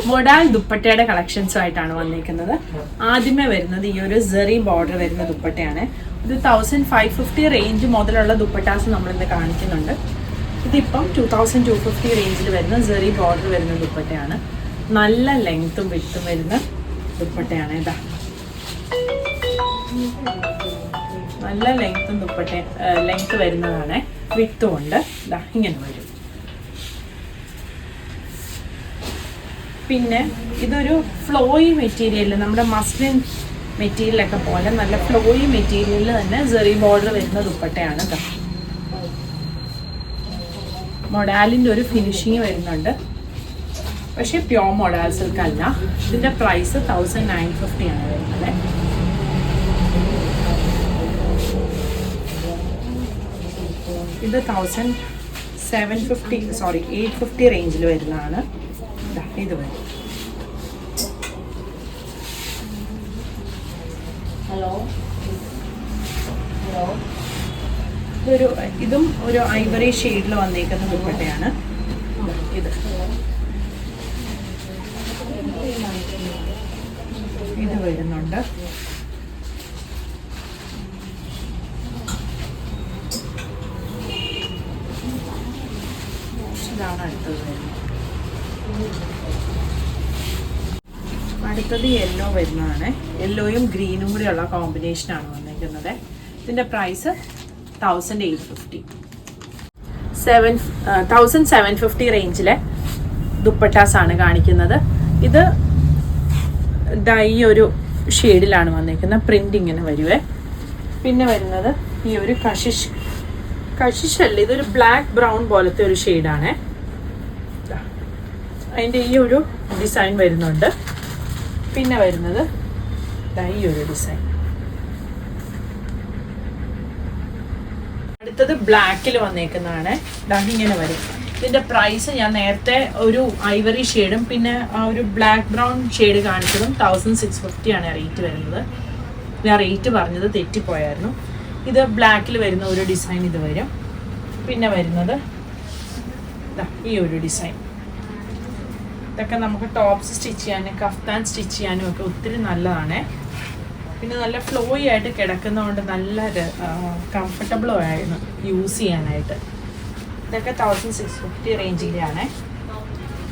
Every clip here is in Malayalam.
മൊഡാൽ ദുപ്പട്ടയുടെ കളക്ഷൻസുമായിട്ടാണ് വന്നിരിക്കുന്നത്. ആദ്യമേ വരുന്നത് ഈ ഒരു സെറി ബോർഡർ വരുന്ന ദുപ്പട്ടയാണ്. ഇത് 1550 റേഞ്ച് മുതലുള്ള ദുപ്പട്ടാസ് നമ്മളിന്ന് കാണിക്കുന്നുണ്ട്. ഇതിപ്പം 2250 റേഞ്ചിൽ വരുന്ന സെറി ബോർഡർ വരുന്ന ദുപ്പട്ടയാണ്. നല്ല ലെങ്ത്തും വിട്ടും വരുന്ന ദുപ്പട്ടയാണ്. ഇതാ നല്ല ലെങ്ത്ത് വരുന്നതാണ്. വിട്ടും ഉണ്ട്. ഇതാ ഇങ്ങനെ വരും. പിന്നെ ഇതൊരു ഫ്ലോയി മെറ്റീരിയൽ, നമ്മുടെ മസ്ലിൻ മെറ്റീരിയലൊക്കെ പോലെ നല്ല ഫ്ലോയി മെറ്റീരിയലിൽ തന്നെ സെറി ബോർഡർ വരുന്ന ദുപ്പട്ടയാണ്. മൊഡാലിൻ്റെ ഒരു ഫിനിഷിങ് വരുന്നുണ്ട്, പക്ഷേ പ്യോർ മൊഡാൽ സിൽക്ക് അല്ല. ഇതിൻ്റെ പ്രൈസ് 1950 ആണ് വരുന്നത്. ഇത് 850 റേഞ്ചിൽ വരുന്നതാണ്. ഇത് വരും. ഇതും ഒരു ഐവറി ഷെയ്ഡിൽ വന്നേക്കുന്ന ദുപ്പട്ടയാണ്. ഇത് വരുന്നുണ്ട്. ഇതാണ് അടുത്തത് വരുന്നത്. അടുത്തത് യെല്ലോ വരുന്നതാണ്. യെല്ലോയും ഗ്രീനും കൂടിയുള്ള കോമ്പിനേഷനാണ് വന്നിരിക്കുന്നത്. ഇതിൻ്റെ പ്രൈസ് 1750 റേഞ്ചിലെ ദുപ്പട്ടാസ് ആണ് കാണിക്കുന്നത്. ഇത് ഈ ഒരു ഷെയ്ഡിലാണ് വന്നിരിക്കുന്നത്. പ്രിന്റ് ഇങ്ങനെ വരുവേ. പിന്നെ വരുന്നത് ഈ ഒരു കഷിഷല്ല, ഇതൊരു ബ്ലാക്ക് ബ്രൗൺ പോലത്തെ ഒരു ഷെയ്ഡാണ്. അതിൻ്റെ ഈ ഒരു ഡിസൈൻ വരുന്നുണ്ട്. പിന്നെ വരുന്നത് ഈ ഒരു ഡിസൈൻ. അടുത്തത് ബ്ലാക്കിൽ വന്നേക്കുന്നതാണ്. ഇങ്ങനെ വരും. ഇതിൻ്റെ പ്രൈസ് ഞാൻ നേരത്തെ ഒരു ഐവറി ഷെയ്ഡും പിന്നെ ആ ഒരു ബ്ലാക്ക് ബ്രൗൺ ഷെയ്ഡ് കാണിച്ചതും 1650 ആണ് റേറ്റ് വരുന്നത്. ഞാൻ റേറ്റ് പറഞ്ഞത് തെറ്റിപ്പോയായിരുന്നു. ഇത് ബ്ലാക്കിൽ വരുന്ന ഒരു ഡിസൈൻ ഇത് വരും. പിന്നെ വരുന്നത് ഈ ഒരു ഡിസൈൻ. ഇതൊക്കെ നമുക്ക് ടോപ്സ് സ്റ്റിച്ച് ചെയ്യാനും കഫ്താൻ സ്റ്റിച്ച് ചെയ്യാനും ഒക്കെ ഒത്തിരി നല്ലതാണ്. പിന്നെ നല്ല ഫ്ലോയി ആയിട്ട് കിടക്കുന്നതുകൊണ്ട് നല്ല കംഫർട്ടബിളും ആയിരുന്നു യൂസ് ചെയ്യാനായിട്ട്. ഇതൊക്കെ 1650 റേഞ്ചിലാണ്.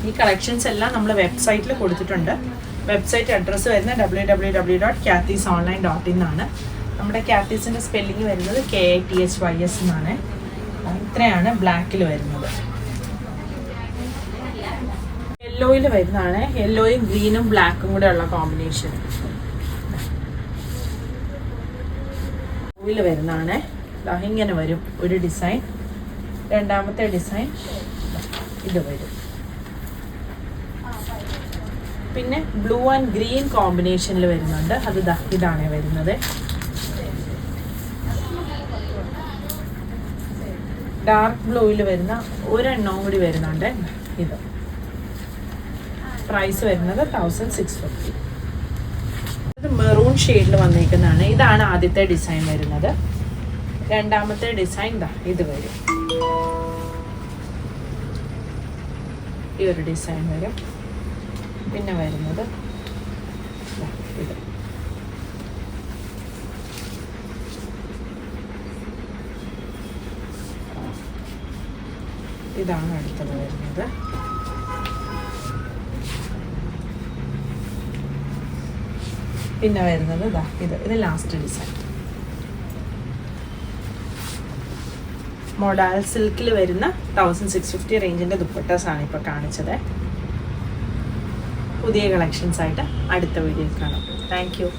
ഈ കളക്ഷൻസ് എല്ലാം നമ്മൾ വെബ്സൈറ്റിൽ കൊടുത്തിട്ടുണ്ട്. വെബ്സൈറ്റ് അഡ്രസ്സ് വരുന്നത് www.kathysonline.in എന്നാണ്. നമ്മുടെ കാത്തീസിൻ്റെ സ്പെല്ലിങ് വരുന്നത് KATHYS എന്നാണ്. ഇത്രയാണ് ബ്ലാക്കിൽ വരുന്നത്. യെല്ലോയിൽ വരുന്നതാണ്. യെല്ലോയും ഗ്രീനും ബ്ലാക്കും കൂടെ ഉള്ള കോമ്പിനേഷൻ. യെല്ലോയിൽ വരുന്നതാണ്. ഇങ്ങനെ വരും ഒരു ഡിസൈൻ. രണ്ടാമത്തെ ഡിസൈൻ ഇത് വരും. പിന്നെ ബ്ലൂ ആൻഡ് ഗ്രീൻ കോമ്പിനേഷനിൽ വരുന്നുണ്ട്. അത് ഇതാണ് വരുന്നത്. ഡാർക്ക് ബ്ലൂയിൽ വരുന്ന ഒരെണ്ണവും കൂടി വരുന്നുണ്ട്. ഇത് പ്രൈസ് വരുന്നത് 1650. ഇത് മെറൂൺ ഷെയ്ഡിൽ വന്നിരിക്കുന്നതാണ്. ഇതാണ് ആദ്യത്തെ ഡിസൈൻ വരുന്നത്. രണ്ടാമത്തെ ഡിസൈൻ ഇത് വരും. ഈ ഒരു ഡിസൈൻ വരും. പിന്നെ വരുന്നത് ഇത്. ഇതാണ് അടുത്തത് വരുന്നത്. പിന്നെ വരുന്നത് ഇത് ലാസ്റ്റ് ഡിസൈൻ. മൊഡാൽ സിൽക്കിൽ വരുന്ന 1650 റേഞ്ചിൻ്റെ ദുപ്പട്ടാസാണ് ഇപ്പോൾ കാണിച്ചത്. പുതിയ കളക്ഷൻസ് ആയിട്ട് അടുത്ത വീഡിയോയിൽ കാണാം. Thank you.